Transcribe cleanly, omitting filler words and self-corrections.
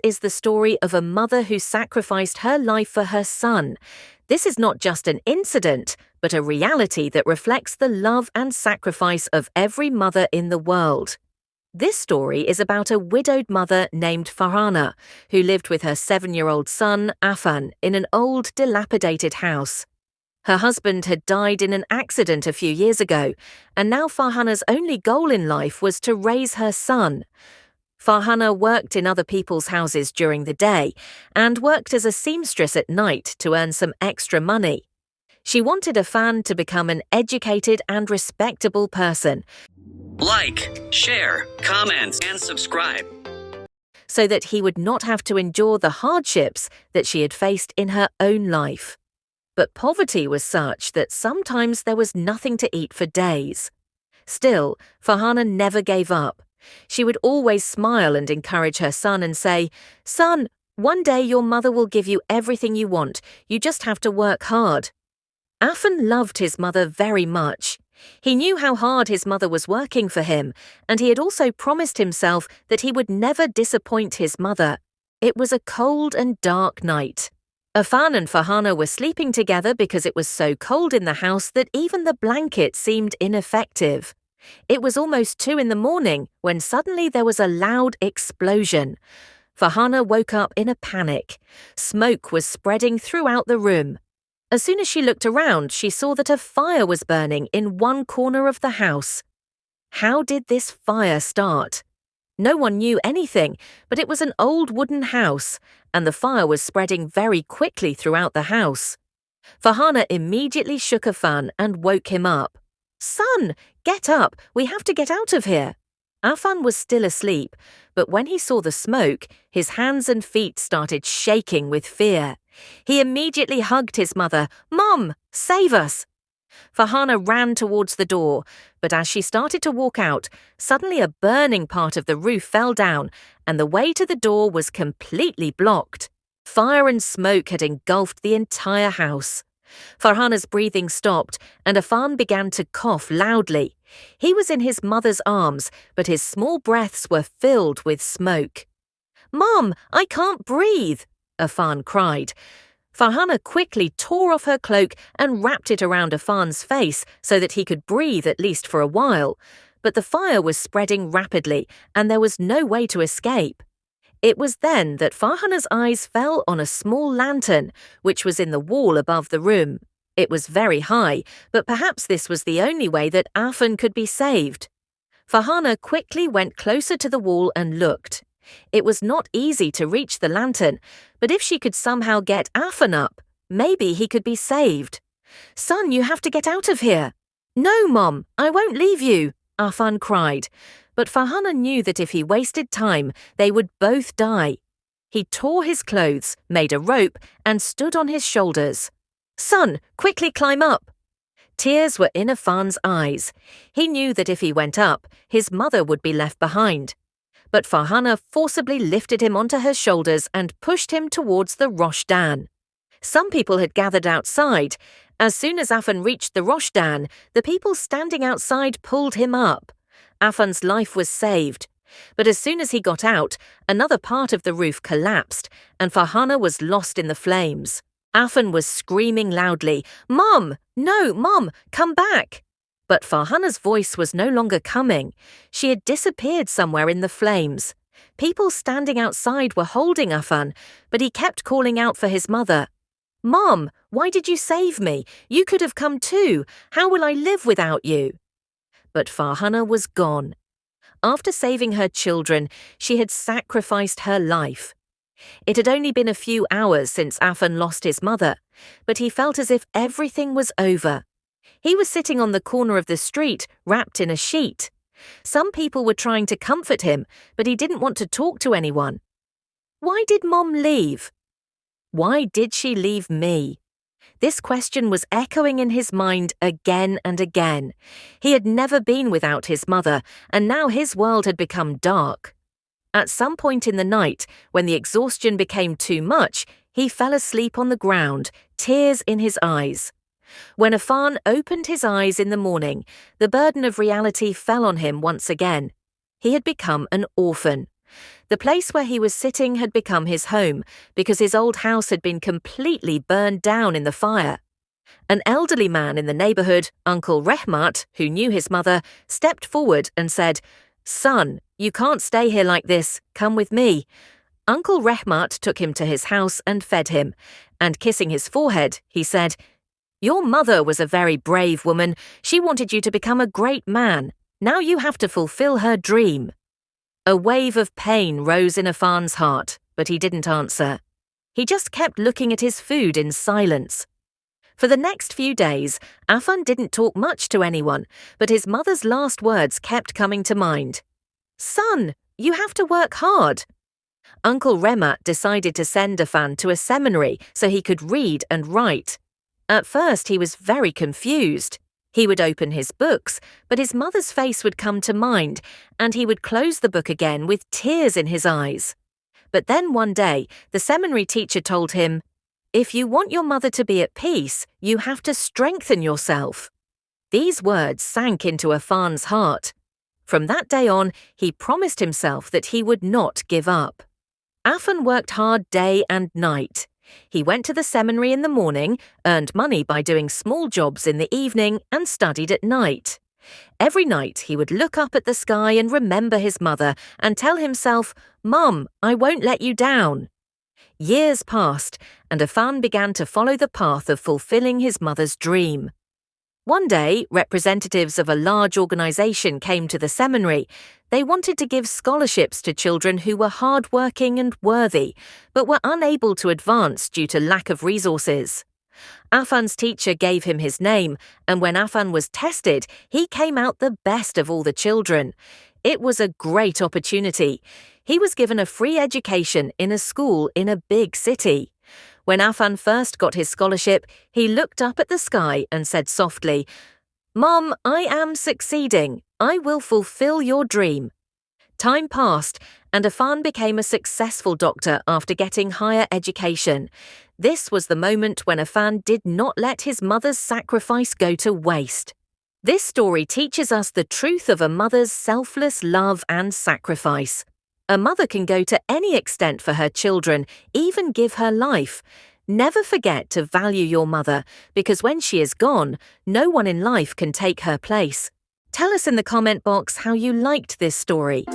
This is the story of a mother who sacrificed her life for her son. This is not just an incident, but a reality that reflects the love and sacrifice of every mother in the world. This story is about a widowed mother named Farhana, who lived with her 7-year-old son, Afan, in an old, dilapidated house. Her husband had died in an accident a few years ago, and now Farhana's only goal in life was to raise her son. Farhana worked in other people's houses during the day and worked as a seamstress at night to earn some extra money. She wanted Afan to become an educated and respectable person. Like, share, comment, and subscribe. So that he would not have to endure the hardships that she had faced in her own life. But poverty was such that sometimes there was nothing to eat for days. Still, Farhana never gave up. She would always smile and encourage her son and say, "Son, one day your mother will give you everything you want. You just have to work hard." Afan loved his mother very much. He knew how hard his mother was working for him, and he had also promised himself that he would never disappoint his mother. It was a cold and dark night. Afan and Farhana were sleeping together because it was so cold in the house that even the blanket seemed ineffective. It was almost 2 in the morning when suddenly there was a loud explosion. Farhana woke up in a panic. Smoke was spreading throughout the room. As soon as she looked around, she saw that a fire was burning in one corner of the house. How did this fire start? No one knew anything, but it was an old wooden house, and the fire was spreading very quickly throughout the house. Farhana immediately shook Afan and woke him up. "Son, get up, we have to get out of here." Afan was still asleep, but when he saw the smoke, his hands and feet started shaking with fear. He immediately hugged his mother. "Mom, save us!" Farhana ran towards the door, but as she started to walk out, suddenly a burning part of the roof fell down, and the way to the door was completely blocked. Fire and smoke had engulfed the entire house. Farhana's breathing stopped, and Afan began to cough loudly. He was in his mother's arms, but his small breaths were filled with smoke. "Mom, I can't breathe!" Afan cried. Farhana quickly tore off her cloak and wrapped it around Afan's face so that he could breathe at least for a while. But the fire was spreading rapidly, and there was no way to escape. It was then that Farhana's eyes fell on a small lantern, which was in the wall above the room. It was very high, but perhaps this was the only way that Afan could be saved. Farhana quickly went closer to the wall and looked. It was not easy to reach the lantern, but if she could somehow get Afan up, maybe he could be saved. "Son, you have to get out of here." "No, Mom, I won't leave you," Afan cried. But Farhana knew that if he wasted time, they would both die. He tore his clothes, made a rope, and stood on his shoulders. "Son, quickly climb up." Tears were in Afan's eyes. He knew that if he went up, his mother would be left behind. But Farhana forcibly lifted him onto her shoulders and pushed him towards the Rosh Dan. Some people had gathered outside. As soon as Afan reached the Rosh Dan, the people standing outside pulled him up. Afan's life was saved. But as soon as he got out, another part of the roof collapsed, and Farhana was lost in the flames. Afan was screaming loudly, "Mom! No, Mom, come back!" But Farhana's voice was no longer coming. She had disappeared somewhere in the flames. People standing outside were holding Afan, but he kept calling out for his mother. "Mom, why did you save me? You could have come too. How will I live without you?" But Farhana was gone. After saving her children, she had sacrificed her life. It had only been a few hours since Afan lost his mother, but he felt as if everything was over. He was sitting on the corner of the street, wrapped in a sheet. Some people were trying to comfort him, but he didn't want to talk to anyone. Why did Mom leave? Why did she leave me? This question was echoing in his mind again and again. He had never been without his mother, and now his world had become dark. At some point in the night, when the exhaustion became too much, he fell asleep on the ground, tears in his eyes. When Afan opened his eyes in the morning, the burden of reality fell on him once again. He had become an orphan. The place where he was sitting had become his home because his old house had been completely burned down in the fire. An elderly man in the neighborhood, Uncle Rehmat, who knew his mother, stepped forward and said, "Son, you can't stay here like this. Come with me." Uncle Rehmat took him to his house and fed him, and kissing his forehead, he said, "Your mother was a very brave woman. She wanted you to become a great man. Now you have to fulfill her dream." A wave of pain rose in Afan's heart, but he didn't answer. He just kept looking at his food in silence. For the next few days, Afan didn't talk much to anyone, but his mother's last words kept coming to mind. "Son, you have to work hard." Uncle Remat decided to send Afan to a seminary so he could read and write. At first, he was very confused. He would open his books, but his mother's face would come to mind, and he would close the book again with tears in his eyes. But then one day, the seminary teacher told him, "If you want your mother to be at peace, you have to strengthen yourself." These words sank into Afan's heart. From that day on, he promised himself that he would not give up. Afan worked hard day and night. He went to the seminary in the morning, earned money by doing small jobs in the evening, and studied at night. Every night he would look up at the sky and remember his mother and tell himself, "Mum, I won't let you down." Years passed, and Afan began to follow the path of fulfilling his mother's dream. One day, representatives of a large organization came to the seminary. They wanted to give scholarships to children who were hardworking and worthy, but were unable to advance due to lack of resources. Afan's teacher gave him his name, and when Afan was tested, he came out the best of all the children. It was a great opportunity. He was given a free education in a school in a big city. When Afan first got his scholarship, he looked up at the sky and said softly, "Mom, I am succeeding. I will fulfill your dream." Time passed, and Afan became a successful doctor after getting higher education. This was the moment when Afan did not let his mother's sacrifice go to waste. This story teaches us the truth of a mother's selfless love and sacrifice. A mother can go to any extent for her children, even give her life. Never forget to value your mother, because when she is gone, no one in life can take her place. Tell us in the comment box how you liked this story.